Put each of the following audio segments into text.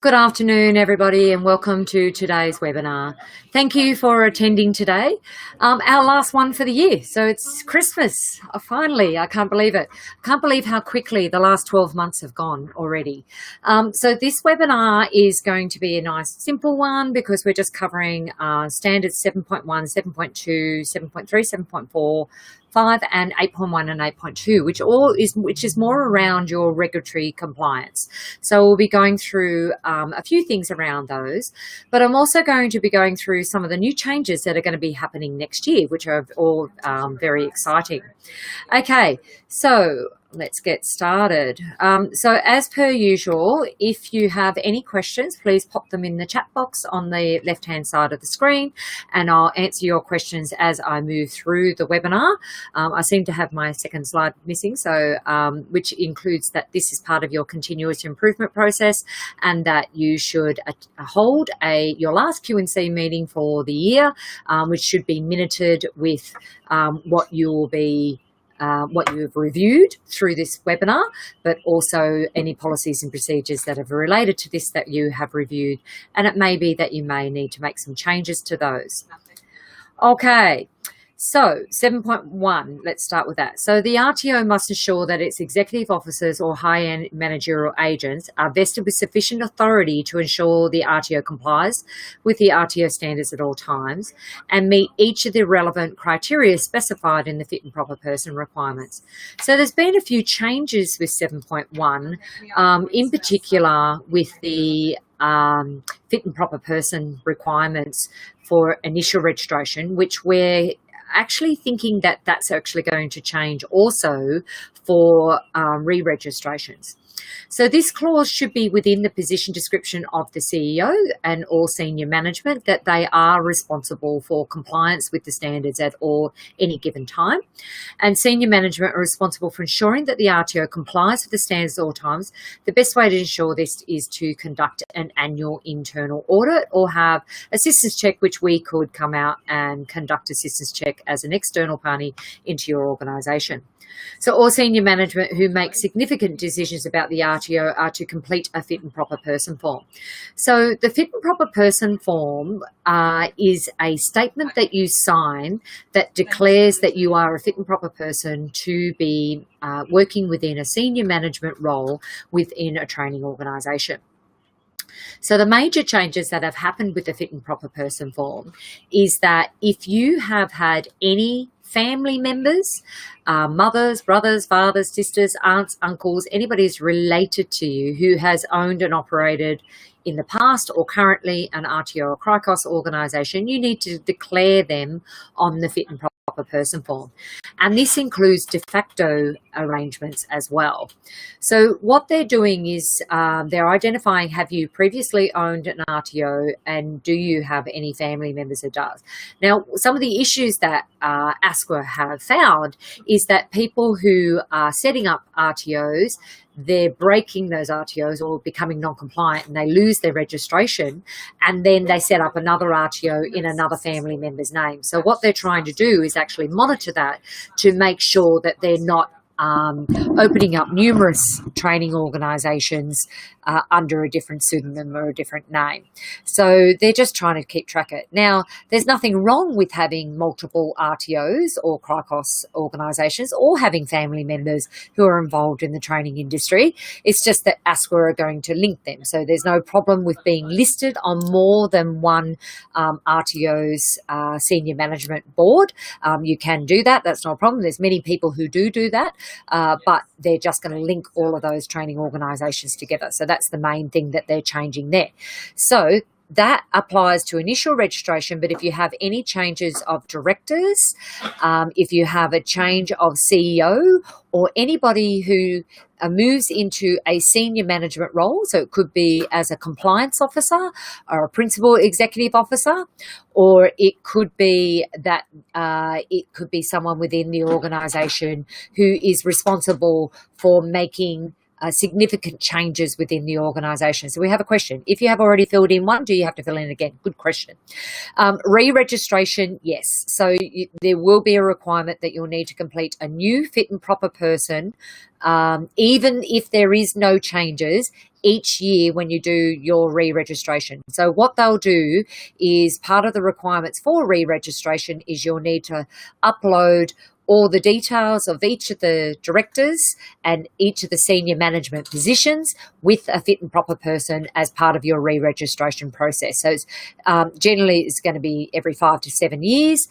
Good afternoon, everybody, and welcome to today's webinar. Thank you for attending today, our last one for the year. So it's Christmas, finally. I can't believe it. I can't believe how quickly the last 12 months have gone already. So this webinar is going to be a nice, simple one because we're just covering standards 7.1, 7.2, 7.3, 7.4, 5 and 8.1 and 8.2, which is more around your regulatory compliance. So we'll be going through a few things around those, but I'm also going to be going through some of the new changes that are going to be happening next year, which are all very exciting. Okay, so let's get started. So as per usual, if you have any questions, please pop them in the chat box on the left-hand side of the screen, and I'll answer your questions as I move through the webinar. I seem to have my second slide missing, so which includes that this is part of your continuous improvement process and that you should hold your last Q&C meeting for the year, which should be minuted with what you've reviewed through this webinar, but also any policies and procedures that are related to this that you have reviewed. And it may be that you may need to make some changes to those. Okay. So 7.1, let's start with that. So the RTO must ensure that its executive officers or high-end managerial agents are vested with sufficient authority to ensure the RTO complies with the RTO standards at all times and meet each of the relevant criteria specified in the fit and proper person requirements. So there's been a few changes with 7.1, in particular with the fit and proper person requirements for initial registration, which we're actually thinking that that's actually going to change also for re-registrations. So this clause should be within the position description of the CEO and all senior management that they are responsible for compliance with the standards at any given time. And senior management are responsible for ensuring that the RTO complies with the standards at all times. The best way to ensure this is to conduct an annual internal audit or have assistance check, which we could come out and conduct assistance check as an external party into your organisation. So all senior management who make significant decisions about the RTO are to complete a fit and proper person form. So the fit and proper person form is a statement that you sign that declares that you are a fit and proper person to be working within a senior management role within a training organisation. So the major changes that have happened with the fit and proper person form is that if you have had any family members, mothers, brothers, fathers, sisters, aunts, uncles, anybody who's related to you who has owned and operated in the past or currently an RTO or CRICOS organisation, you need to declare them on the fit and proper person form. And this includes de facto arrangements as well. So what they're doing is they're identifying, have you previously owned an RTO and do you have any family members who does? Now, some of the issues that ASQA have found is that people who are setting up RTOs, they're breaking those RTOs or becoming non-compliant and they lose their registration, and then they set up another RTO in another family member's name. So what they're trying to do is actually monitor that to make sure that they're not opening up numerous training organisations under a different pseudonym or a different name. So they're just trying to keep track of it. Now, there's nothing wrong with having multiple RTOs or CRICOS organisations or having family members who are involved in the training industry. It's just that ASQA are going to link them. So there's no problem with being listed on more than one RTO's senior management board. You can do that. That's not a problem. There's many people who do that. But they're just going to link all of those training organisations together. So that's the main thing that they're changing there. So that applies to initial registration, but if you have any changes of directors, if you have a change of CEO or anybody who moves into a senior management role, so it could be as a compliance officer or a principal executive officer, or it could be that it could be someone within the organisation who is responsible for making significant changes within the organisation. So we have a question. If you have already filled in one, do you have to fill in again? Good question. Re-registration, yes. So there will be a requirement that you'll need to complete a new fit and proper person. Even if there is no changes, each year when you do your re-registration. So what they'll do is, part of the requirements for re-registration is you'll need to upload all the details of each of the directors and each of the senior management positions with a fit and proper person as part of your re-registration process. So it's, generally it's going to be every 5 to 7 years.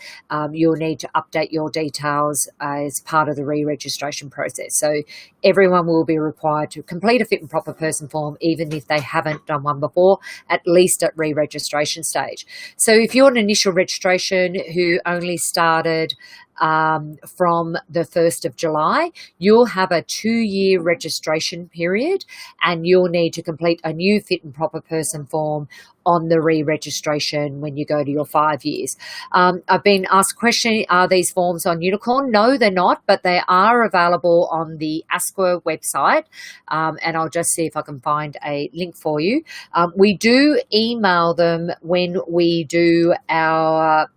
You'll need to update your details as part of the re-registration process. So everyone will be required to complete a fit and proper person form, even if they haven't done one before, at least at re-registration stage. So if you're an initial registration who only started from the 1st of July, you'll have a 2-year registration period, and you'll need to complete a new fit and proper person form on the re-registration when you go to your 5 years. I've been asked a question, are these forms on Unicorn? No, they're not, but they are available on the ASQA website, and I'll just see if I can find a link for you. We do email them when we do our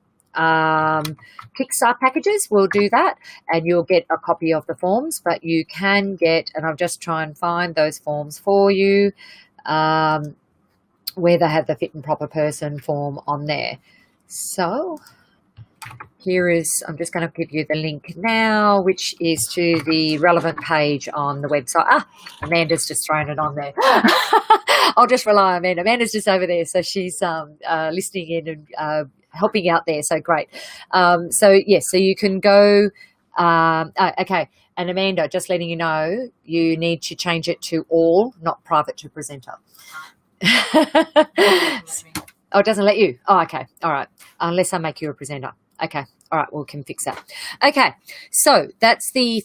Kickstart packages. We'll do that, and you'll get a copy of the forms, but you can get, and I'll just try and find those forms for you, where they have the fit and proper person form on there. So here is, I'm just going to give you the link now, which is to the relevant page on the website. Amanda's just thrown it on there. I'll just rely on Amanda. Amanda's just over there, so she's listening in and helping out there. So great. So yes, so you can go. Okay. And Amanda, just letting you know, you need to change it to all, not private to presenter. Oh, it doesn't let you. Oh, okay. All right. Unless I make you a presenter. Okay. All right. We can fix that. Okay. So that's the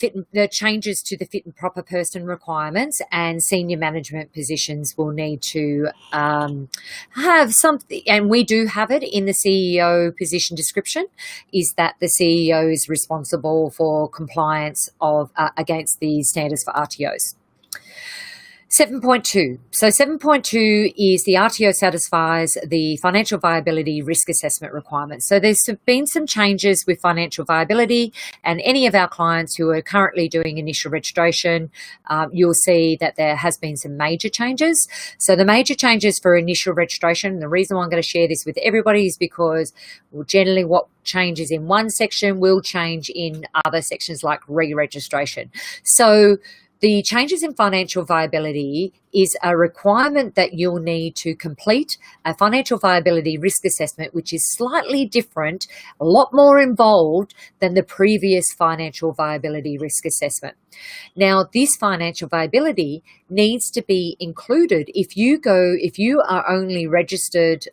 changes to the fit and proper person requirements, and senior management positions will need to have something, and we do have it in the CEO position description, is that the CEO is responsible for compliance of against the standards for RTOs. 7.2. So 7.2 is the RTO satisfies the financial viability risk assessment requirements. So there's been some changes with financial viability, and any of our clients who are currently doing initial registration, you'll see that there has been some major changes. So the major changes for initial registration, and the reason why I'm going to share this with everybody is because, well, generally what changes in one section will change in other sections like re-registration. So the changes in financial viability is a requirement that you'll need to complete a financial viability risk assessment, which is slightly different, a lot more involved than the previous financial viability risk assessment. Now, this financial viability needs to be included if you are only registered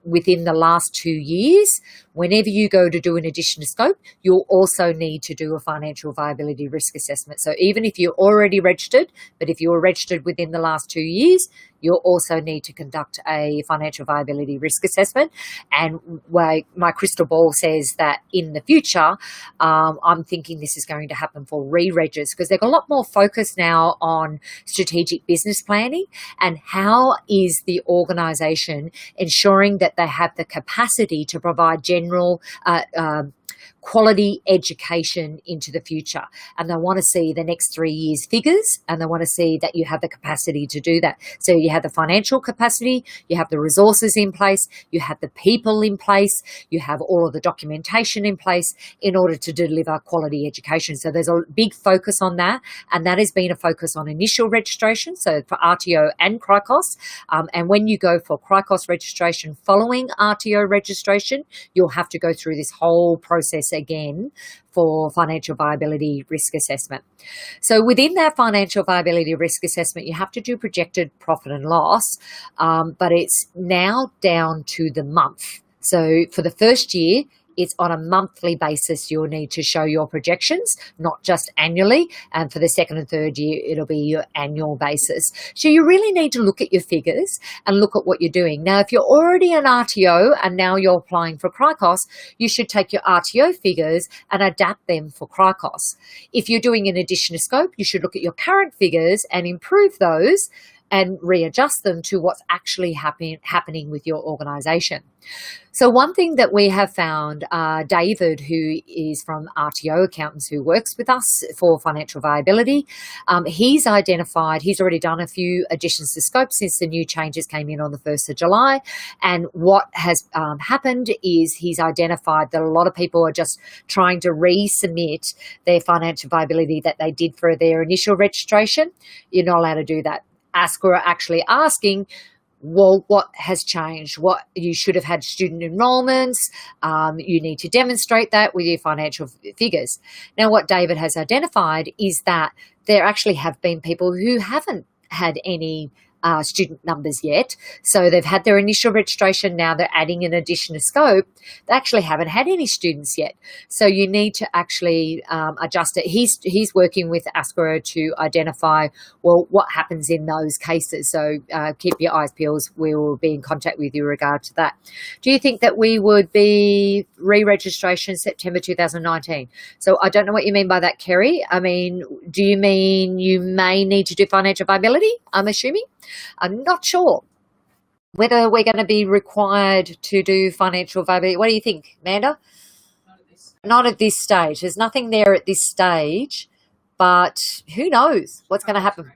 within the last 2 years. Whenever you go to do an addition to scope, you'll also need to do a financial viability risk assessment. So even if you're already registered, but if you were registered within the last 2 years, you'll also need to conduct a financial viability risk assessment. And my crystal ball says that in the future, I'm thinking this is going to happen for re-registers, because they've got a lot more focus now on strategic business planning and how is the organisation ensuring that they have the capacity to provide general quality education into the future. And they want to see the next 3 years figures, and they want to see that you have the capacity to do that. So you have the financial capacity, you have the resources in place, you have the people in place, you have all of the documentation in place in order to deliver quality education. So there's a big focus on that, and that has been a focus on initial registration, so for RTO and CRICOS. And when you go for CRICOS registration following RTO registration, you'll have to go through this whole process again for financial viability risk assessment. So within that financial viability risk assessment, you have to do projected profit and loss, but it's now down to the month. So for the first year, it's on a monthly basis you'll need to show your projections, not just annually. And for the second and third year, it'll be your annual basis. So you really need to look at your figures and look at what you're doing. Now, if you're already an RTO and now you're applying for CRICOS, you should take your RTO figures and adapt them for CRICOS. If you're doing an addition to scope, you should look at your current figures and improve those and readjust them to what's actually happening with your organization. So one thing that we have found, David, who is from RTO Accountants, who works with us for financial viability, he's already done a few additions to scope since the new changes came in on the 1st of July. And what has happened is he's identified that a lot of people are just trying to resubmit their financial viability that they did for their initial registration. You're not allowed to do that. ASCA are actually asking, well, what has changed? What you should have had student enrollments. You need to demonstrate that with your financial figures. Now, what David has identified is that there actually have been people who haven't had any student numbers yet. So they've had their initial registration. Now they're adding an addition to scope. They actually haven't had any students yet. So you need to actually adjust it. He's working with ASCA to identify, well, what happens in those cases. So keep your eyes peeled. We will be in contact with you in regard to that. Do you think that we would be re-registration September 2019? So I don't know what you mean by that, Kerry. I mean, do you mean you may need to do financial viability, I'm assuming? I'm not sure whether we're going to be required to do financial viability. What do you think, Amanda? Not at this stage. There's nothing there at this stage, but who knows what's going to happen?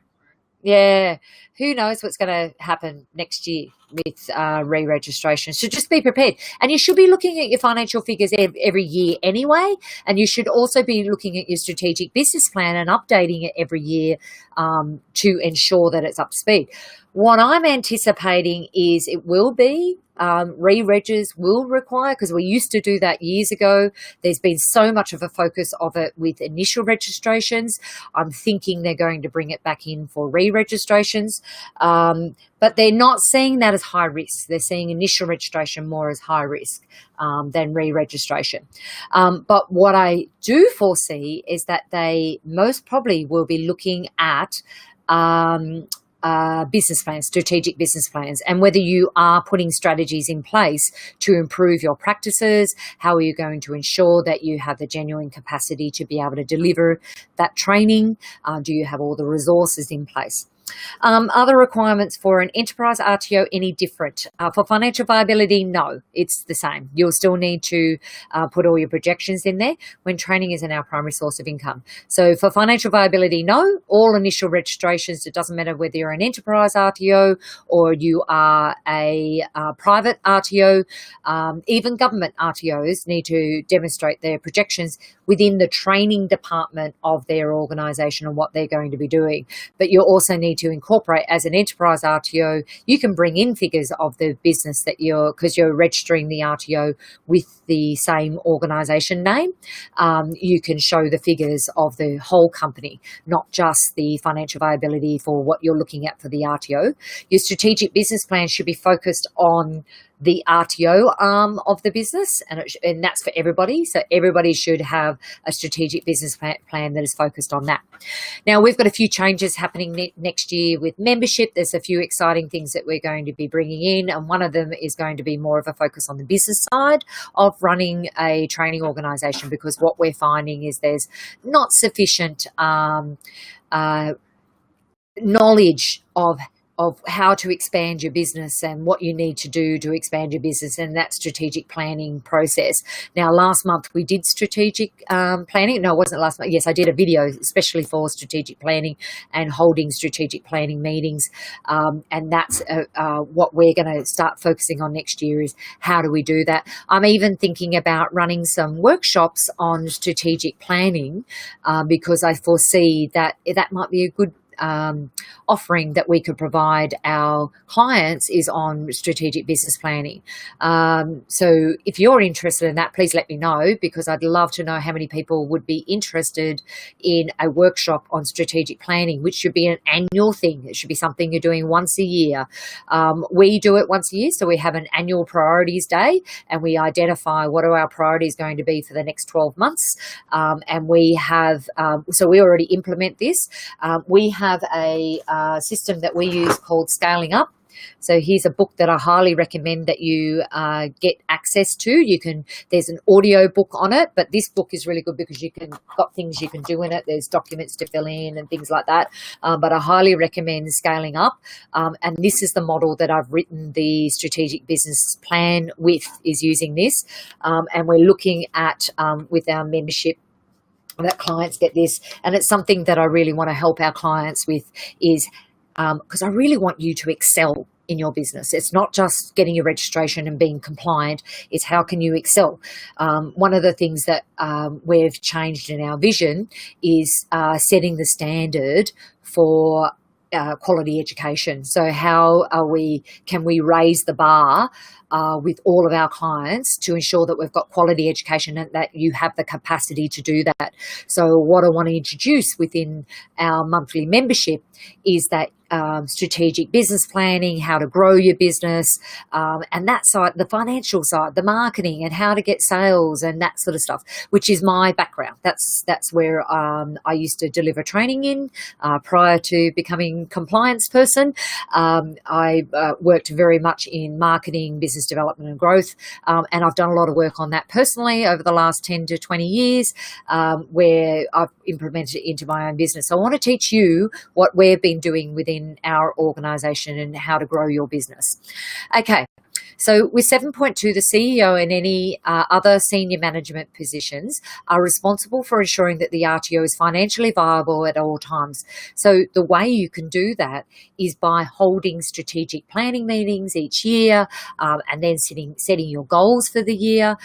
Yeah, who knows what's going to happen next year with re-registration. So just be prepared. And you should be looking at your financial figures every year anyway. And you should also be looking at your strategic business plan and updating it every year to ensure that it's up to speed. What I'm anticipating is it will be re-regs will require, because we used to do that years ago. There's been so much of a focus of it with initial registrations. I'm thinking they're going to bring it back in for re-registrations. But they're not seeing that as high risk. They're seeing initial registration more as high risk than re-registration. But what I do foresee is that they most probably will be looking at business plans, strategic business plans, and whether you are putting strategies in place to improve your practices. How are you going to ensure that you have the genuine capacity to be able to deliver that training? Do you have all the resources in place? Are the requirements for an enterprise RTO any different? For financial viability, no, it's the same. You'll still need to put all your projections in there when training isn't our primary source of income. So for financial viability, no, all initial registrations, it doesn't matter whether you're an enterprise RTO or you are a private RTO, even government RTOs need to demonstrate their projections within the training department of their organisation and what they're going to be doing. But you also need to incorporate, as an enterprise RTO, you can bring in figures of the business that because you're registering the RTO with the same organisation name. You can show the figures of the whole company, not just the financial viability for what you're looking at for the RTO. Your strategic business plan should be focused on the RTO arm of the business, and that's for everybody. So everybody should have a strategic business plan that is focused on that. Now, we've got a few changes happening next year with membership. There's a few exciting things that we're going to be bringing in, and one of them is going to be more of a focus on the business side of running a training organisation, because what we're finding is there's not sufficient knowledge of how to expand your business and what you need to do to expand your business, and that strategic planning process. Now, last month we did strategic planning. No, it wasn't last month. Yes, I did a video especially for strategic planning and holding strategic planning meetings. And that's what we're going to start focusing on next year, is how do we do that? I'm even thinking about running some workshops on strategic planning because I foresee that that might be a good offering that we could provide our clients is on strategic business planning. So if you're interested in that, please let me know, because I'd love to know how many people would be interested in a workshop on strategic planning, which should be an annual thing. It should be something you're doing once a year. We do it once a year, so we have an annual priorities day and we identify what are our priorities going to be for the next 12 months. And we have, so we already implement this. We have a system that we use called Scaling Up. So here's a book that I highly recommend that you get access to. There's an audio book on it, but this book is really good because got things you can do in it. There's documents to fill in and things like that. But I highly recommend Scaling Up. And this is the model that I've written the strategic business plan with, is using this. And we're looking at, with our membership, that clients get this. And it's something that I really want to help our clients with, is because I really want you to excel in your business. It's not just getting your registration and being compliant, it's how can you excel. One of the things that we've changed in our vision is setting the standard for quality education. So how can we raise the bar with all of our clients to ensure that we've got quality education and that you have the capacity to do that. So what I want to introduce within our monthly membership is that strategic business planning, how to grow your business, and that side, the financial side, the marketing and how to get sales and that sort of stuff, which is my background. That's where I used to deliver training in prior to becoming compliance person. I worked very much in marketing, business development and growth, and I've done a lot of work on that personally over the last 10 to 20 years, where I've implemented it into my own business. So I want to teach you what we've been doing within our organization and how to grow your business. Okay. So with 7.2, the CEO and any other senior management positions are responsible for ensuring that the RTO is financially viable at all times. So the way you can do that is by holding strategic planning meetings each year, and then setting your goals for the year.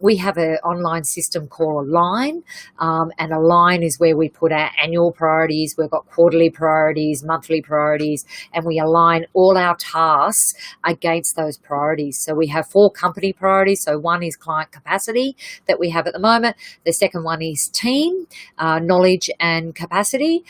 We have an online system called Align, and Align is where we put our annual priorities. We've got quarterly priorities, monthly priorities, and we align all our tasks against those priorities. So we have 4 company priorities. So one is client capacity that we have at the moment. The second one is team, knowledge and capacity.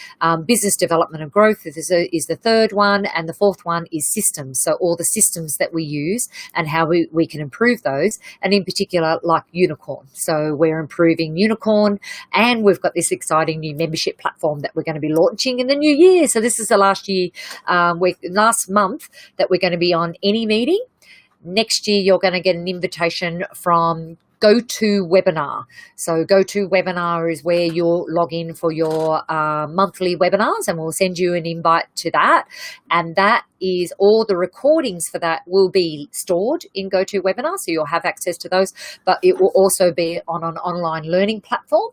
Business development and growth is the third one. And the fourth one is systems. So all the systems that we use and how we can improve those. And in particular, like Unicorn. So we're improving Unicorn, and we've got this exciting new membership platform that we're going to be launching in the new year. So this is the last month that we're going to be on any meeting. Next year, you're going to get an invitation from GoToWebinar. So GoToWebinar is where you'll log in for your monthly webinars, and we'll send you an invite to that. And that is all the recordings for that will be stored in GoToWebinar, so you'll have access to those, but it will also be on an online learning platform.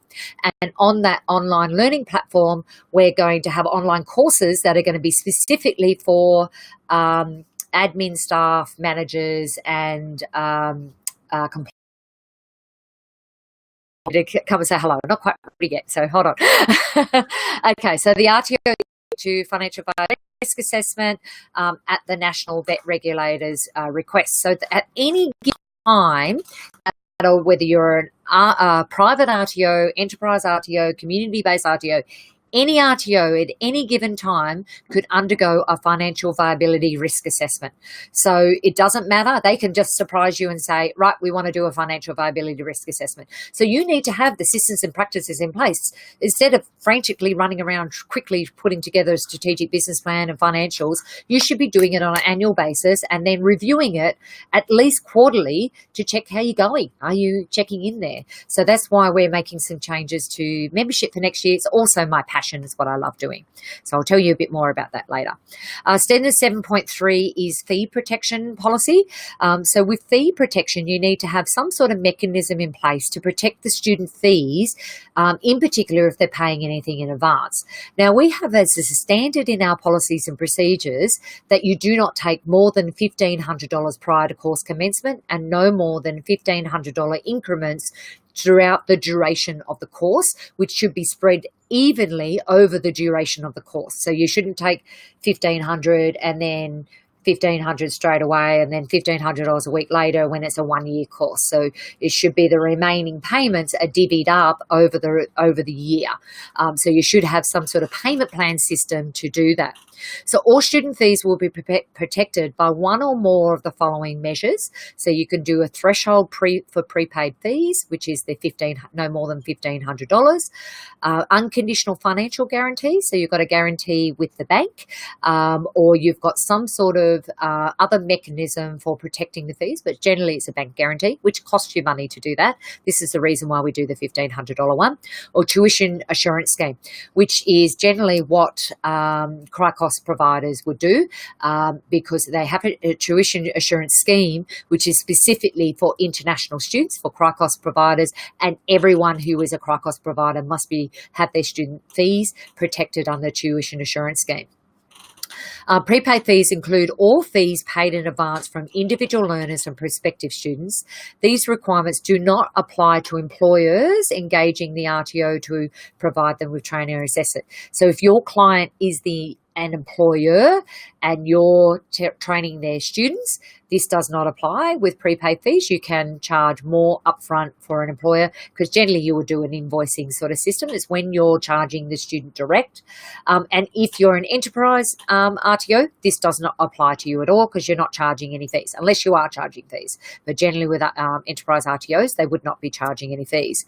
And on that online learning platform, we're going to have online courses that are going to be specifically for admin staff, managers, and compliance. To come and say hello. Not quite ready yet, so hold on. Okay, so the RTO to financial risk assessment at the National Vet Regulators request. So at any given time, whether you're a private RTO, enterprise RTO, community-based RTO, any RTO at any given time could undergo a financial viability risk assessment. So it doesn't matter. They can just surprise you and say, right, we want to do a financial viability risk assessment. So you need to have the systems and practices in place. Instead of frantically running around quickly putting together a strategic business plan and financials, you should be doing it on an annual basis and then reviewing it at least quarterly to check how you're going. Are you checking in there? So that's why we're making some changes to membership for next year. It's also my passion. Is what I love doing. So I'll tell you a bit more about that later. Standard 7.3 is fee protection policy. So with fee protection, you need to have some sort of mechanism in place to protect the student fees, in particular if they're paying anything in advance. Now, we have as a standard in our policies and procedures that you do not take more than $1,500 prior to course commencement and no more than $1,500 increments throughout the duration of the course, which should be spread evenly over the duration of the course. So you shouldn't take $1,500 and then $1,500 straight away and then $1,500 a week later when it's a 1-year course. So it should be the remaining payments are divvied up over the year. So you should have some sort of payment plan system to do that. So all student fees will be protected by one or more of the following measures. So you can do a threshold for prepaid fees, which is the no more than $1,500. Unconditional financial guarantee. So you've got a guarantee with the bank, or you've got some sort of of other mechanism for protecting the fees, but generally it's a bank guarantee, which costs you money to do that. This is the reason why we do the $1,500 one. Or tuition assurance scheme, which is generally what CRICOS providers would do, because they have a tuition assurance scheme which is specifically for international students, for CRICOS providers, and everyone who is a CRICOS provider must have their student fees protected under tuition assurance scheme. Prepaid fees include all fees paid in advance from individual learners and prospective students. These requirements do not apply to employers engaging the RTO to provide them with training or assessment. So if your client is an employer and you're training their students, this does not apply with prepaid fees. You can charge more upfront for an employer, because generally you will do an invoicing sort of system. It's when you're charging the student direct. And if you're an enterprise RTO, this does not apply to you at all, because you're not charging any fees, unless you are charging fees. But generally with enterprise RTOs, they would not be charging any fees.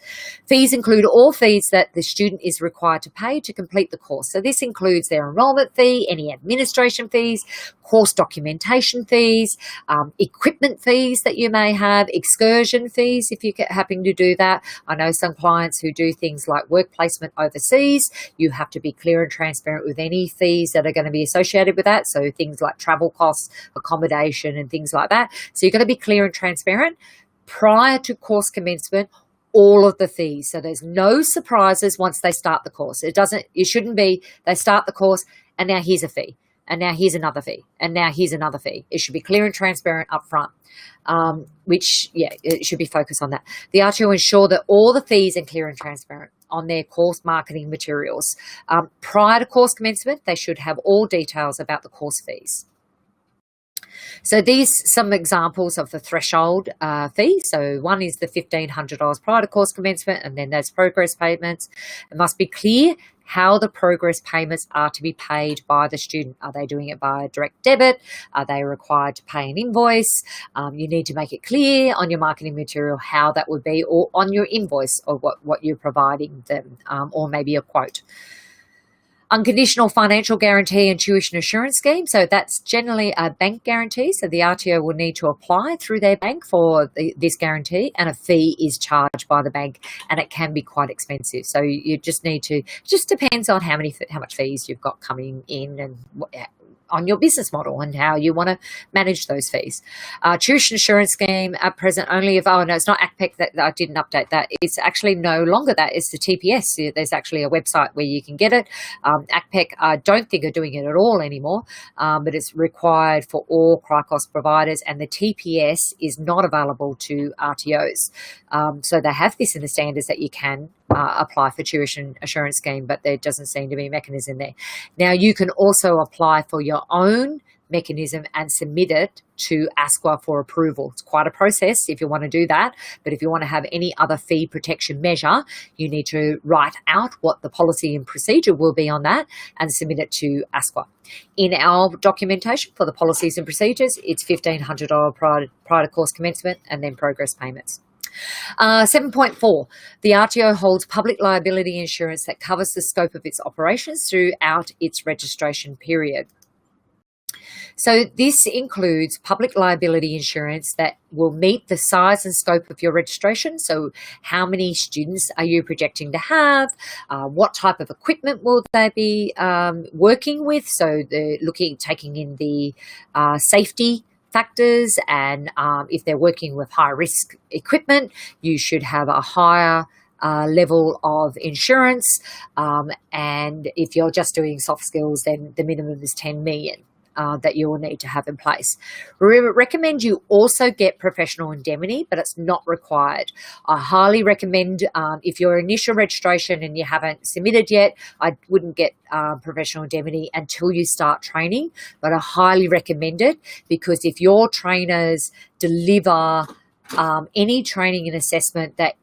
Fees include all fees that the student is required to pay to complete the course. So this includes their enrollment fee, any administration fees, course documentation fees, equipment fees that you may have, excursion fees if you're having to do that. I know some clients who do things like work placement overseas. You have to be clear and transparent with any fees that are going to be associated with that. So things like travel costs, accommodation and things like that. So you've got to be clear and transparent prior to course commencement, all of the fees. So there's no surprises once they start the course. It shouldn't be they start the course and now here's a fee, and now here's another fee, and now here's another fee. It should be clear and transparent up front, it should be focused on that. The RTO ensure that all the fees are clear and transparent on their course marketing materials. Prior to course commencement, they should have all details about the course fees. So these some examples of the threshold fee. So one is the $1,500 prior to course commencement, and then there's progress payments. It must be clear how the progress payments are to be paid by the student. Are they doing it by direct debit? Are they required to pay an invoice? You need to make it clear on your marketing material how that would be, or on your invoice, or what you're providing them, or maybe a quote. Unconditional financial guarantee and tuition assurance scheme. So that's generally a bank guarantee. So the RTO will need to apply through their bank for this guarantee, and a fee is charged by the bank, and it can be quite expensive. So you just need to, just depends on how much fees you've got coming in, and on your business model and how you want to manage those fees. Tuition assurance scheme at present only if, it's not ACPEC, that I didn't update that. It's actually no longer that, it's the TPS. There's actually a website where you can get it. ACPEC, I don't think are doing it at all anymore, but it's required for all CRICOS providers, and the TPS is not available to RTOs. So they have this in the standards that you can apply for tuition assurance scheme, but there doesn't seem to be a mechanism there. Now you can also apply for your own mechanism and submit it to ASQA for approval. It's quite a process if you want to do that, but if you want to have any other fee protection measure, you need to write out what the policy and procedure will be on that and submit it to ASQA. In our documentation for the policies and procedures, it's $1,500 prior to course commencement, and then progress payments. 7.4, the RTO holds public liability insurance that covers the scope of its operations throughout its registration period. So this includes public liability insurance that will meet the size and scope of your registration. So how many students are you projecting to have? What type of equipment will they be working with? So they're taking in the safety factors, and if they're working with high risk equipment, you should have a higher level of insurance, and if you're just doing soft skills, then the minimum is 10 million that you will need to have in place. We recommend you also get professional indemnity, but it's not required. I highly recommend, if your initial registration and you haven't submitted yet, I wouldn't get professional indemnity until you start training, but I highly recommend it, because if your trainers deliver any training and assessment that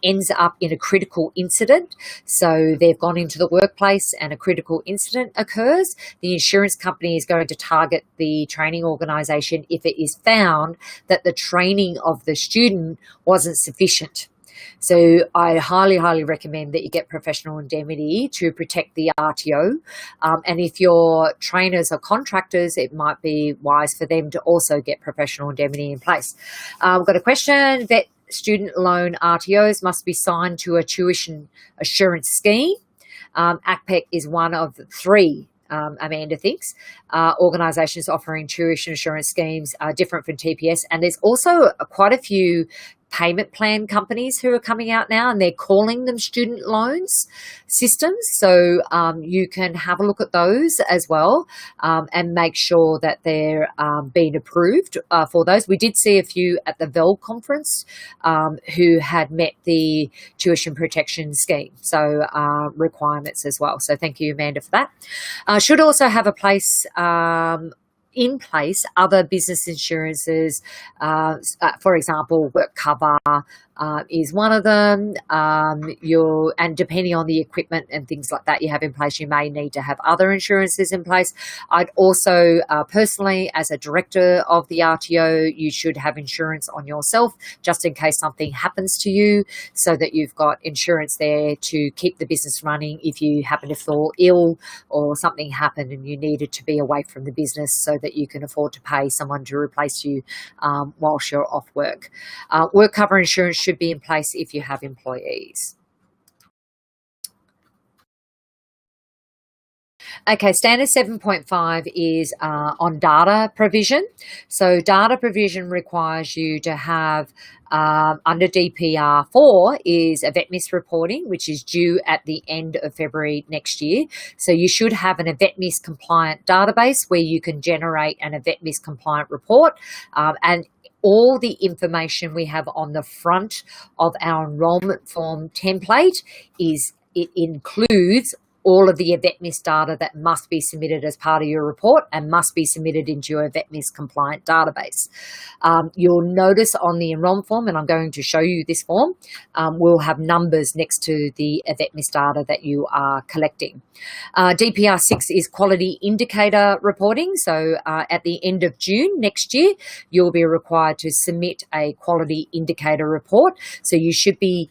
ends up in a critical incident, so they've gone into the workplace and a critical incident occurs, the insurance company is going to target the training organisation if it is found that the training of the student wasn't sufficient. So I highly, highly recommend that you get professional indemnity to protect the RTO. And if your trainers are contractors, it might be wise for them to also get professional indemnity in place. I've got a question. Vet student loan RTOs must be signed to a tuition assurance scheme. ACPEC is one of the three, Amanda thinks, organisations offering tuition assurance schemes different from TPS. And there's also quite a few payment plan companies who are coming out now, and they're calling them student loans systems. So you can have a look at those as well, and make sure that they're being approved for those. We did see a few at the Unveiled conference who had met the tuition protection scheme, so requirements as well. So thank you, Amanda, for that. Should also have a place in place other business insurances, for example, work cover is one of them. And depending on the equipment and things like that you have in place, you may need to have other insurances in place. I'd also personally, as a director of the RTO, you should have insurance on yourself just in case something happens to you, so that you've got insurance there to keep the business running if you happen to fall ill or something happened and you needed to be away from the business, so that you can afford to pay someone to replace you whilst you're off work. Work cover insurance should be in place if you have employees. Okay, standard 7.5 is on data provision. So data provision requires you to have, under DPR 4 is a VetMIS reporting, which is due at the end of February next year. So you should have an VetMIS compliant database where you can generate an VetMIS compliant report, and all the information we have on the front of our enrolment form template it includes all of the VetMIS data that must be submitted as part of your report and must be submitted into your VetMIS compliant database. You'll notice on the enrolment form, and I'm going to show you this form, we'll have numbers next to the VetMIS data that you are collecting. DPR 6 is quality indicator reporting. So at the end of June next year, you'll be required to submit a quality indicator report. So you should be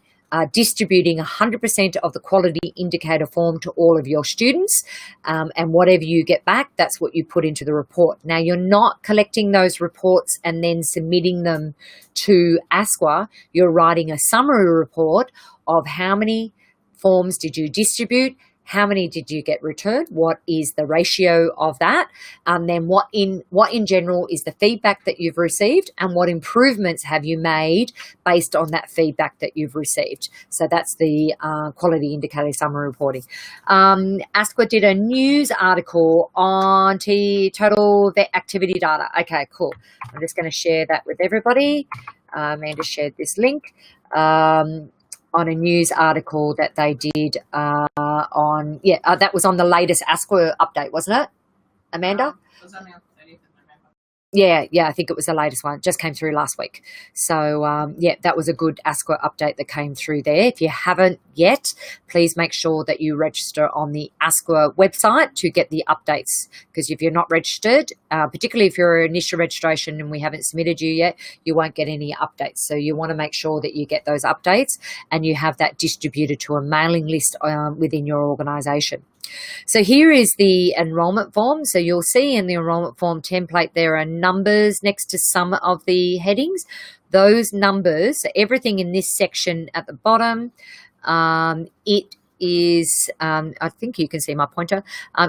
distributing 100% of the quality indicator form to all of your students, and whatever you get back, that's what you put into the report. Now, you're not collecting those reports and then submitting them to ASQA. You're writing a summary report of how many forms did you distribute, how many did you get returned, what is the ratio of that, and then what in general is the feedback that you've received, and what improvements have you made based on that feedback that you've received. So that's the quality indicator summary reporting. ASQA did a news article on total vet activity data. Okay, cool. I'm just going to share that with everybody. Amanda shared this link. On a news article that they did that was on the latest ASQA update, wasn't it, Amanda? It was only on the 30th of November. Yeah, I think it was the latest one. It just came through last week. So, that was a good ASQA update that came through there. If you haven't yet, please make sure that you register on the ASQA website to get the updates, because if you're not registered, particularly if you're initial registration and we haven't submitted you yet, you won't get any updates. So you want to make sure that you get those updates and you have that distributed to a mailing list within your organisation. So here is the enrolment form. So you'll see in the enrolment form template there are numbers next to some of the headings. Those numbers, everything in this section at the bottom, it is, I think you can see my pointer,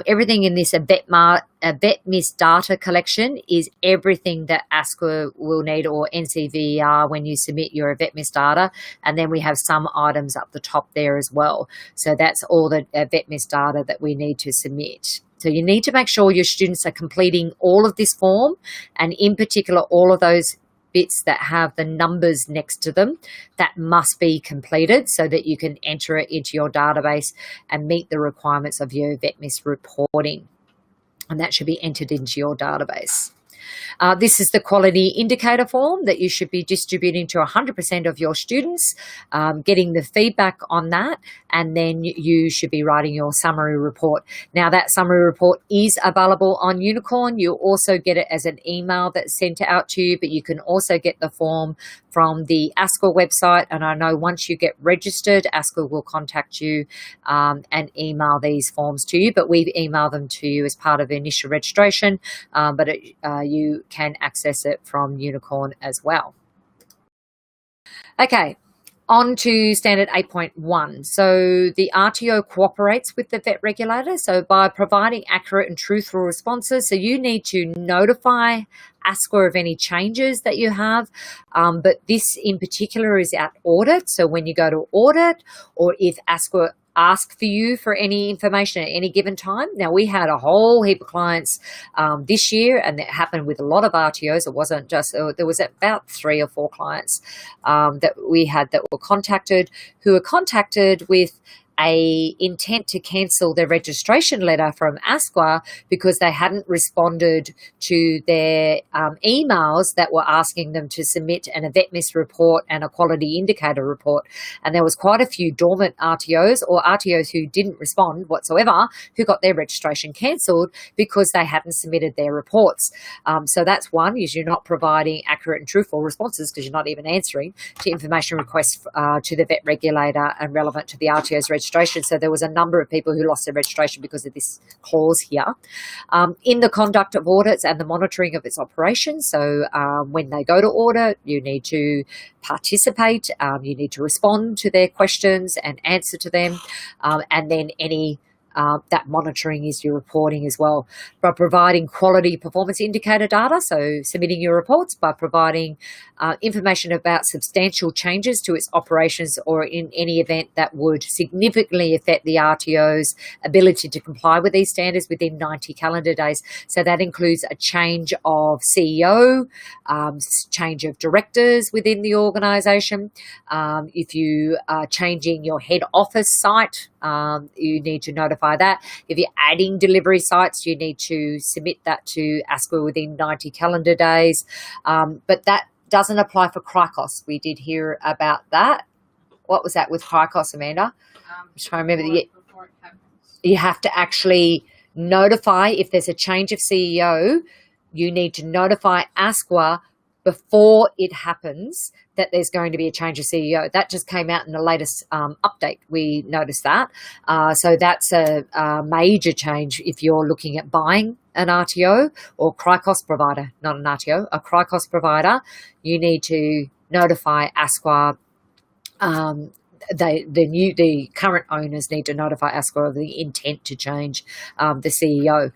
everything in this VetMIS data collection is everything that ASQA will need, or NCVER, when you submit your VetMIS data. And then we have some items up the top there as well. So that's all the VetMIS data that we need to submit. So you need to make sure your students are completing all of this form, and in particular, all of those bits that have the numbers next to them that must be completed so that you can enter it into your database and meet the requirements of your VetMIS reporting. And that should be entered into your database. This is the quality indicator form that you should be distributing to 100% of your students, getting the feedback on that, and then you should be writing your summary report. Now, that summary report is available on Unicorn. You'll also get it as an email that's sent out to you, but you can also get the form from the ASCA website. And I know once you get registered, ASCA will contact you and email these forms to you, but we email them to you as part of the initial registration, but you can access it from Unicorn as well. Okay, on to standard 8.1. So the RTO cooperates with the vet regulator. So by providing accurate and truthful responses, so you need to notify ASCA of any changes that you have, but this in particular is at audit. So when you go to audit, or if ASCA ask for you for any information at any given time. Now, we had a whole heap of clients this year, and it happened with a lot of RTOs. It wasn't just, there was about 3 or 4 clients that we had that were contacted, who were contacted with a intent to cancel their registration letter from ASQA because they hadn't responded to their emails that were asking them to submit an vet miss report and a quality indicator report. And there was quite a few dormant RTOs or RTOs who didn't respond whatsoever, who got their registration cancelled because they hadn't submitted their reports. So that's one, is you're not providing accurate and truthful responses because you're not even answering to information requests to the vet regulator and relevant to the RTO's registration. So there was a number of people who lost their registration because of this clause here. In the conduct of audits and the monitoring of its operations, so when they go to audit, you need to participate, you need to respond to their questions and answer to them, and then any that monitoring is your reporting as well. By providing quality performance indicator data, so submitting your reports, by providing information about substantial changes to its operations or in any event that would significantly affect the RTO's ability to comply with these standards within 90 calendar days. So that includes a change of CEO, change of directors within the organisation. If you are changing your head office site, you need to notify that. If you're adding delivery sites, you need to submit that to ASCA within 90 calendar days. But that doesn't apply for CRICOS. We did hear about that. What was that with CRICOS, Amanda? I'm trying to remember. You have to actually notify if there's a change of CEO. You need to notify ASQA before it happens that there's going to be a change of CEO. That just came out in the latest update. We noticed that. So that's a major change if you're looking at buying an RTO or CRICOS provider, not an RTO, a CRICOS provider. You need to notify ASQA. The current owners need to notify ASQA of the intent to change the CEO.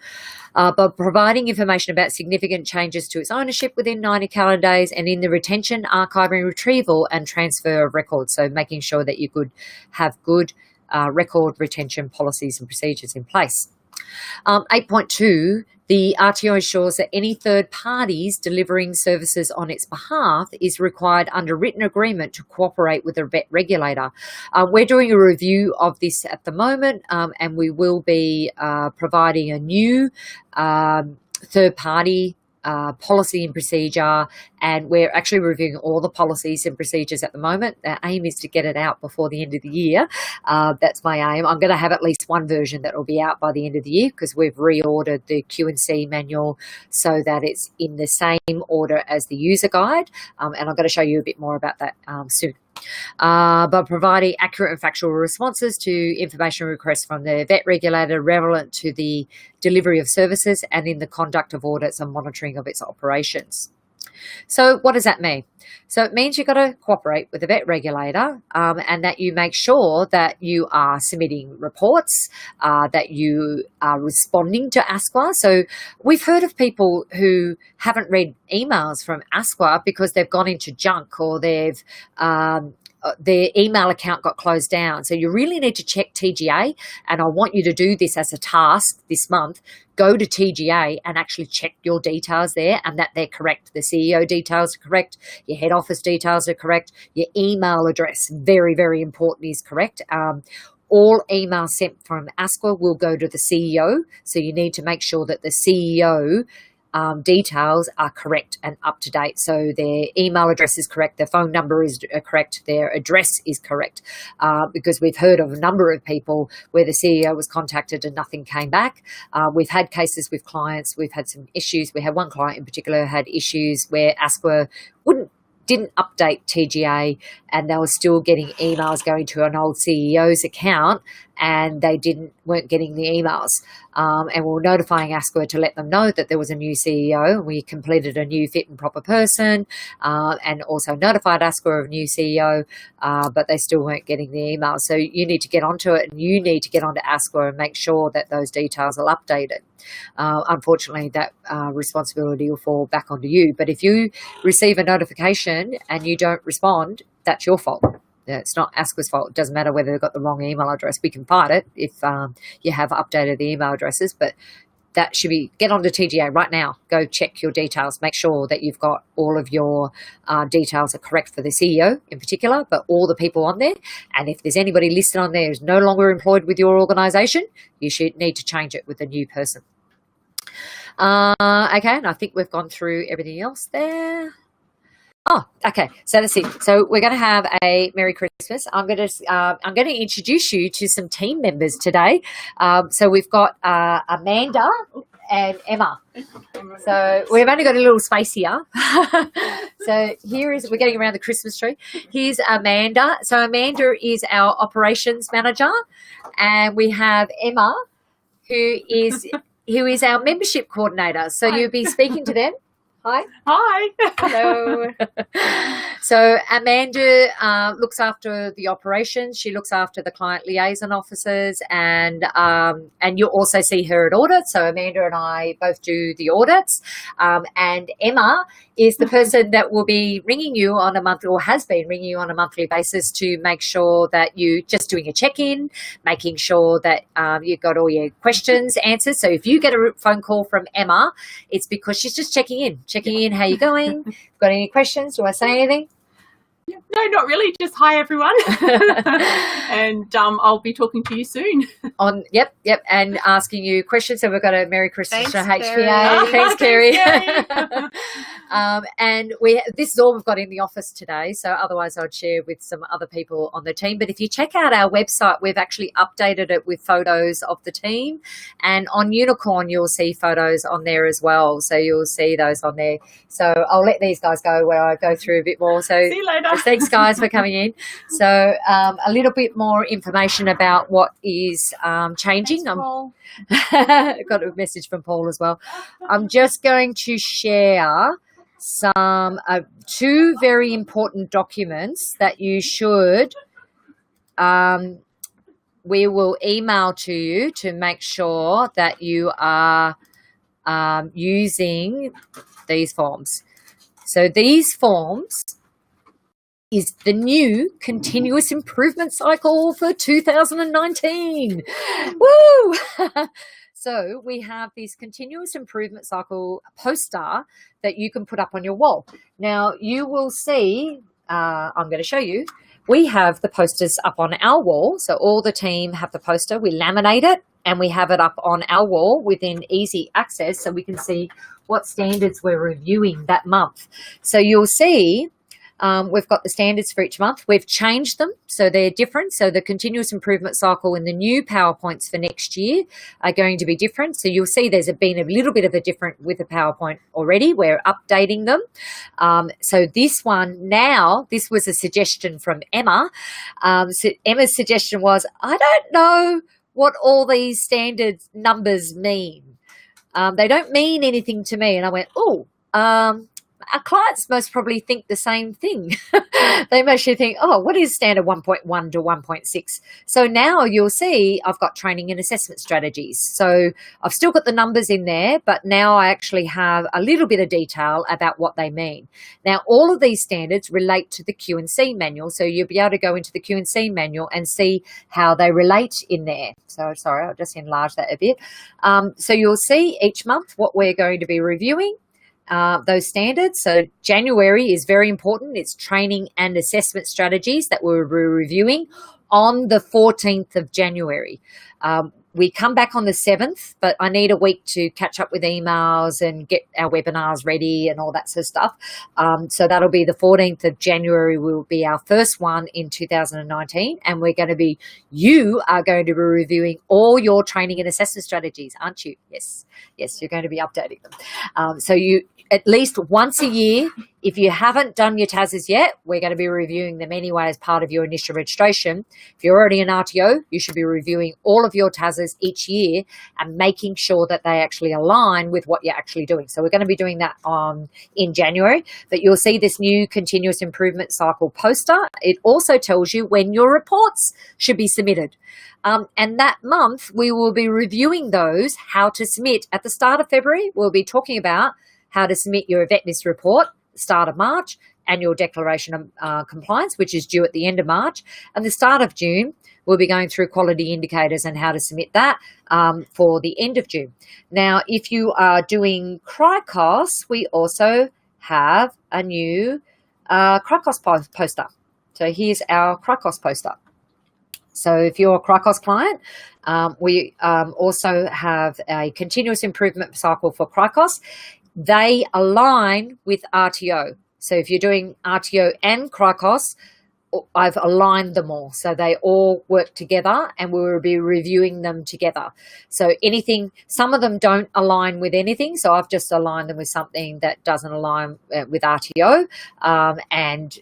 But providing information about significant changes to its ownership within 90 calendar days, and in the retention, archiving, retrieval and transfer of records. So making sure that you could have good record retention policies and procedures in place. 8.2, the RTO ensures that any third parties delivering services on its behalf is required under written agreement to cooperate with the vet regulator. We're doing a review of this at the moment, and we will be providing a new third party policy and procedure, and we're actually reviewing all the policies and procedures at the moment. Our aim is to get it out before the end of the year. That's my aim. I'm going to have at least one version that will be out by the end of the year because we've reordered the Q&C manual so that it's in the same order as the user guide, and I'm going to show you a bit more about that soon. By providing accurate and factual responses to information requests from the vet regulator relevant to the delivery of services and in the conduct of audits and monitoring of its operations. So what does that mean? So it means you've got to cooperate with the vet regulator, and that you make sure that you are submitting reports, that you are responding to ASQA. So we've heard of people who haven't read emails from ASQA because they've gone into junk or they've their email account got closed down. So you really need to check TGA, and I want you to do this as a task this month. Go to TGA and actually check your details there and that they're correct. The CEO details are correct. Your head office details are correct. Your email address, very, very important, is correct. All emails sent from ASQA will go to the CEO. So you need to make sure that the CEO details are correct and up to date. So their email address is correct, their phone number is correct, their address is correct, because we've heard of a number of people where the CEO was contacted and nothing came back. We've had cases with clients, we've had some issues. We had one client in particular who had issues where ASQA didn't update TGA, and they were still getting emails going to an old CEO's account, and they weren't getting the emails. And we were notifying ASQA to let them know that there was a new CEO. We completed a new fit and proper person, and also notified ASQA of a new CEO, but they still weren't getting the emails. So you need to get onto it, and you need to get onto ASQA and make sure that those details are updated. Unfortunately, that responsibility will fall back onto you. But if you receive a notification and you don't respond, that's your fault. It's not ASQA's fault. It doesn't matter whether they've got the wrong email address. We can fight it if you have updated the email addresses, but that should be, get onto TGA right now. Go check your details. Make sure that you've got all of your details are correct for the CEO in particular, but all the people on there. And if there's anybody listed on there who's no longer employed with your organisation, you should need to change it with a new person. Okay, and I think we've gone through everything else there. Oh, okay. So that's it. So we're going to have a Merry Christmas. I'm going to introduce you to some team members today. So we've got Amanda and Emma. So we've only got a little space here. So we're getting around the Christmas tree. Here's Amanda. So Amanda is our operations manager, and we have Emma, who is our membership coordinator. So you'll be speaking to them. Hi. Hi. Hello. So Amanda looks after the operations. She looks after the client liaison officers, and you'll also see her at audit. So Amanda and I both do the audits. And Emma is the person that will be ringing you on a monthly, or has been ringing you on a monthly basis, to make sure that you just doing a check-in, making sure that you've got all your questions answered. So if you get a phone call from Emma, it's because she's just checking in, how you going? Got any questions? Do I say anything? No, not really. Just hi, everyone. And I'll be talking to you soon. Yep, and asking you questions. So we've got a Merry Christmas to HPA. Carrie. Thanks, Carrie. Carrie. And this is all we've got in the office today. So otherwise I'd share with some other people on the team. But if you check out our website, we've actually updated it with photos of the team. And on Unicorn, you'll see photos on there as well. So you'll see those on there. So I'll let these guys go where I go through a bit more. So see you later. Thanks, guys, for coming in. So a little bit more information about what is changing. I got a message from Paul as well. I'm just going to share some two very important documents that you should we will email to you to make sure that you are using these forms. So these forms is the new continuous improvement cycle for 2019. Woo! So we have this continuous improvement cycle poster that you can put up on your wall. Now you will see, I'm going to show you, we have the posters up on our wall. So all the team have the poster. We laminate it and we have it up on our wall within easy access so we can see what standards we're reviewing that month. So you'll see we've got the standards for each month. We've changed them, so they're different. So the continuous improvement cycle and the new PowerPoints for next year are going to be different. So you'll see there's been a little bit of a different with the PowerPoint already. We're updating them. So this one now, this was a suggestion from Emma. So Emma's suggestion was, I don't know what all these standard numbers mean. They don't mean anything to me. And I went, our clients most probably think the same thing. They mostly think, what is standard 1.1 to 1.6? So now you'll see I've got training and assessment strategies. So I've still got the numbers in there, but now I actually have a little bit of detail about what they mean. Now, all of these standards relate to the Q&C manual. So you'll be able to go into the Q&C manual and see how they relate in there. So sorry, I'll just enlarge that a bit. So you'll see each month what we're going to be reviewing. Those standards. So January is very important. It's training and assessment strategies that we're reviewing on the 14th of January. we come back on the 7th, but I need a week to catch up with emails and get our webinars ready and all that sort of stuff. So that'll be the 14th of January will be our first one in 2019. And you are going to be reviewing all your training and assessment strategies, aren't you? Yes, you're going to be updating them. So you, at least once a year, if you haven't done your TASs yet, we're going to be reviewing them anyway as part of your initial registration. If you're already an RTO, you should be reviewing all of your TASs each year and making sure that they actually align with what you're actually doing. So we're going to be doing that in January, but you'll see this new continuous improvement cycle poster. It also tells you when your reports should be submitted. And that month, we will be reviewing those, how to submit. At the start of February, we'll be talking about how to submit your effectiveness report, start of March, annual declaration of compliance, which is due at the end of March. And the start of June, we'll be going through quality indicators and how to submit that for the end of June. Now, if you are doing CRICOS, we also have a new CRICOS poster. So here's our CRICOS poster. So if you're a CRICOS client, we also have a continuous improvement cycle for CRICOS. They align with RTO. So if you're doing RTO and CRICOS, I've aligned them all. So they all work together and we will be reviewing them together. So some of them don't align with anything. So I've just aligned them with something that doesn't align with RTO. And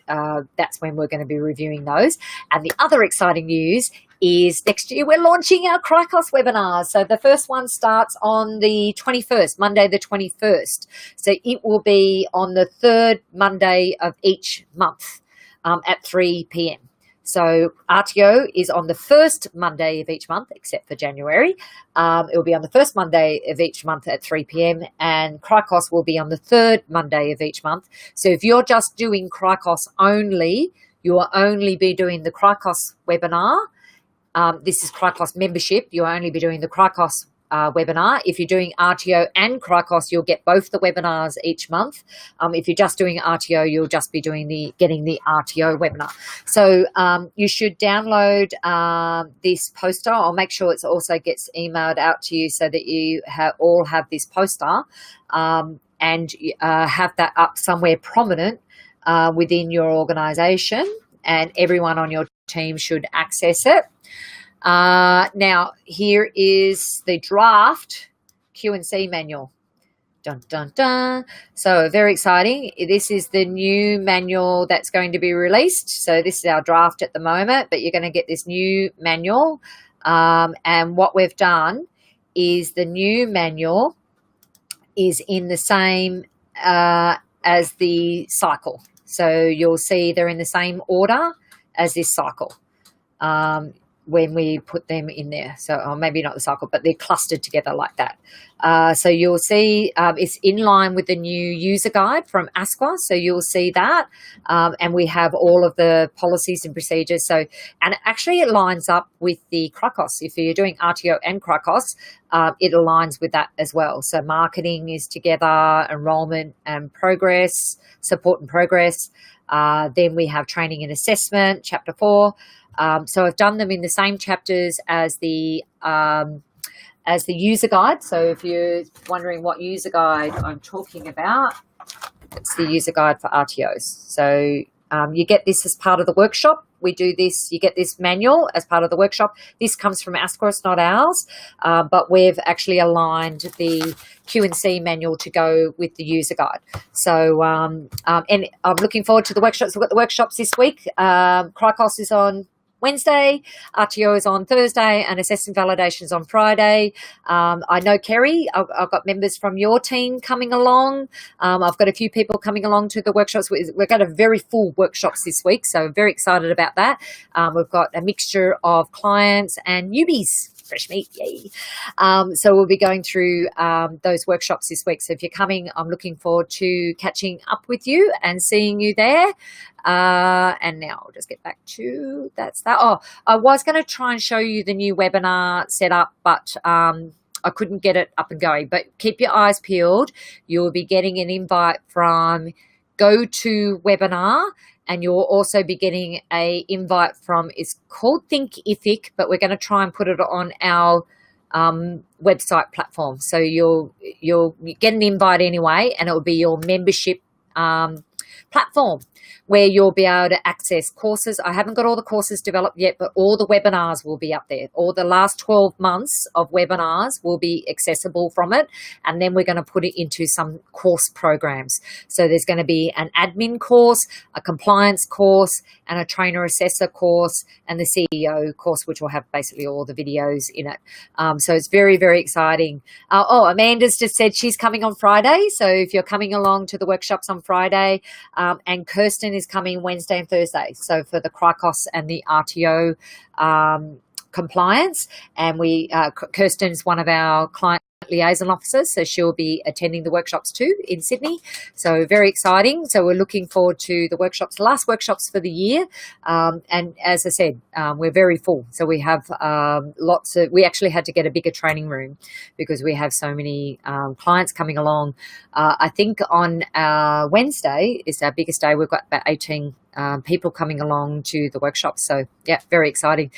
that's when we're going to be reviewing those. And the other exciting news is next year we're launching our CRICOS webinars. So the first one starts on the 21st, Monday the 21st. So it will be on the third Monday of each month at 3 p.m. So RTO is on the first Monday of each month, except for January. It will be on the first Monday of each month at 3 p.m. and CRICOS will be on the third Monday of each month. So if you're just doing CRICOS only, you will only be doing the CRICOS webinar. This is CRICOS membership. You'll only be doing the CRICOS webinar. If you're doing RTO and CRICOS, you'll get both the webinars each month. If you're just doing RTO, you'll just be getting the RTO webinar. So you should download this poster. I'll make sure it also gets emailed out to you so that you all have this poster and have that up somewhere prominent within your organization, and everyone on your team should access it. Now, here is the draft Q&C manual. Dun, dun, dun. So very exciting. This is the new manual that's going to be released. So this is our draft at the moment, but you're going to get this new manual. And what we've done is the new manual is in the same as the cycle. So you'll see they're in the same order as this cycle. When we put them in there. So maybe not the cycle, but they're clustered together like that. So you'll see it's in line with the new user guide from ASQA. So you'll see that. And we have all of the policies and procedures. So, and actually it lines up with the CRICOS. If you're doing RTO and CRICOS, it aligns with that as well. So marketing is together, enrollment and progress, support and progress. Then we have training and assessment, chapter 4. So I've done them in the same chapters as the user guide. So if you're wondering what user guide I'm talking about, it's the user guide for RTOs. So you get this as part of the workshop. We do this, you get this manual as part of the workshop. This comes from ASQA, it's not ours, but we've actually aligned the Q&C manual to go with the user guide. So, and I'm looking forward to the workshops. We've got the workshops this week. CRICOS is on Wednesday, RTO is on Thursday, and assessment validations on Friday. I know, Kerry, I've got members from your team coming along. I've got a few people coming along to the workshops. We've got a very full workshops this week, so I'm very excited about that. We've got a mixture of clients and newbies. Fresh meat, yay. So we'll be going through those workshops this week. So if you're coming, I'm looking forward to catching up with you and seeing you there. And now I'll just get back to that. Oh, I was going to try and show you the new webinar setup, but I couldn't get it up and going. But keep your eyes peeled. You'll be getting an invite from GoToWebinar. And you'll also be getting an invite from, it's called Thinkific, but we're going to try and put it on our website platform. So you'll get an invite anyway, and it will be your membership platform where you'll be able to access courses. I haven't got all the courses developed yet, but all the webinars will be up there. All the last 12 months of webinars will be accessible from it. And then we're going to put it into some course programs. So there's going to be an admin course, a compliance course, and a trainer assessor course, and the CEO course, which will have basically all the videos in it. So it's very, very exciting. Amanda's just said she's coming on Friday. So if you're coming along to the workshops on Friday, and Kirsten is coming Wednesday and Thursday. So for the Cricos and the RTO compliance, and Kirsten's one of our client liaison officers, so she'll be attending the workshops too in Sydney. So very exciting. So we're looking forward to the workshops, last workshops for the year. And as I said, we're very full. So we have we actually had to get a bigger training room because we have so many clients coming along. I think on Wednesday is our biggest day. We've got about 18 people coming along to the workshops. So yeah, very exciting.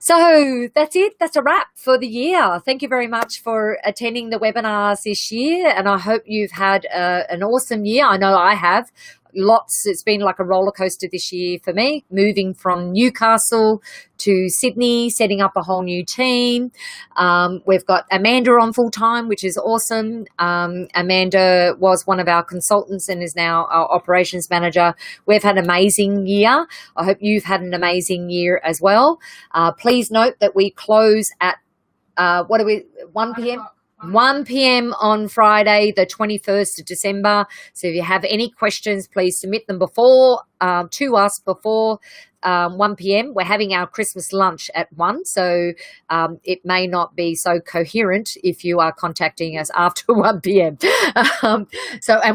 So that's it. That's a wrap for the year. Thank you very much for attending the webinars this year. And I hope you've had an awesome year. I know I have. It's been like a roller coaster this year for me, moving from Newcastle to Sydney, setting up a whole new team. We've got Amanda on full time, which is awesome. Amanda was one of our consultants and is now our operations manager. We've had an amazing year. I hope you've had an amazing year as well. Please note that we close at 1 p.m. 1 p.m. on Friday, the 21st of December. So if you have any questions, please submit them to us before 1 p.m. We're having our Christmas lunch at 1, so it may not be so coherent if you are contacting us after 1 p.m. And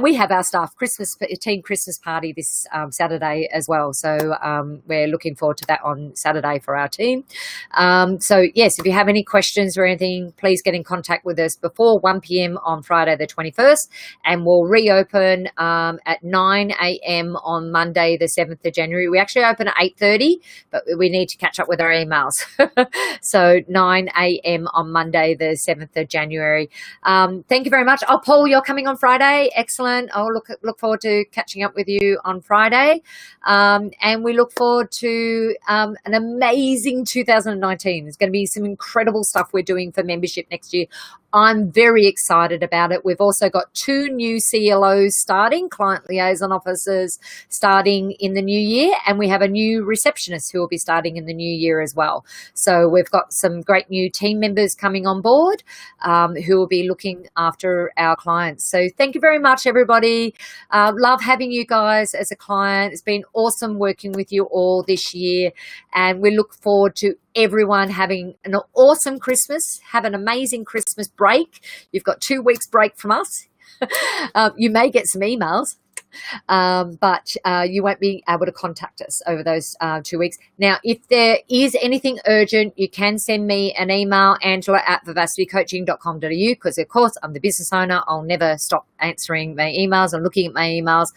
we have our staff team Christmas party this Saturday as well. So we're looking forward to that on Saturday for our team. So yes, if you have any questions or anything, please get in contact with us before 1 p.m. on Friday the 21st, and we'll reopen at 9 a.m. on Monday the 7th of January. We actually open at 8:30, but we need to catch up with our emails. So 9 a.m. on Monday the 7th of January. Thank you very much. Oh, Paul, you're coming on Friday. Excellent. I'll look forward to catching up with you on Friday. And we look forward to an amazing 2019. There's going to be some incredible stuff we're doing for membership next year. I'm very excited about it. We've also got 2 new CLOs starting, client liaison officers starting in the new year, and we have a new receptionist who will be starting in the new year as well. So we've got some great new team members coming on board who will be looking after our clients. So thank you very much, everybody. Love having you guys as a client. It's been awesome working with you all this year, and we look forward to everyone having an awesome Christmas. Have an amazing Christmas break. You've got 2 weeks break from us. You may get some emails, but you won't be able to contact us over those 2 weeks. Now, if there is anything urgent, you can send me an email, angela@vivacitycoaching.com.au, because of course I'm the business owner. I'll never stop answering my emails and looking at my emails.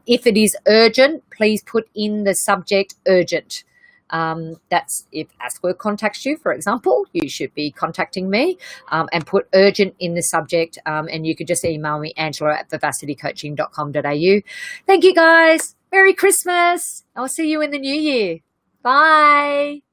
If it is urgent, please put in the subject urgent. That's if AskWork contacts you, for example, you should be contacting me, and put urgent in the subject, and you could just email me, angela@vivacitycoaching.com.au. Thank you guys. Merry Christmas. I'll see you in the new year. Bye.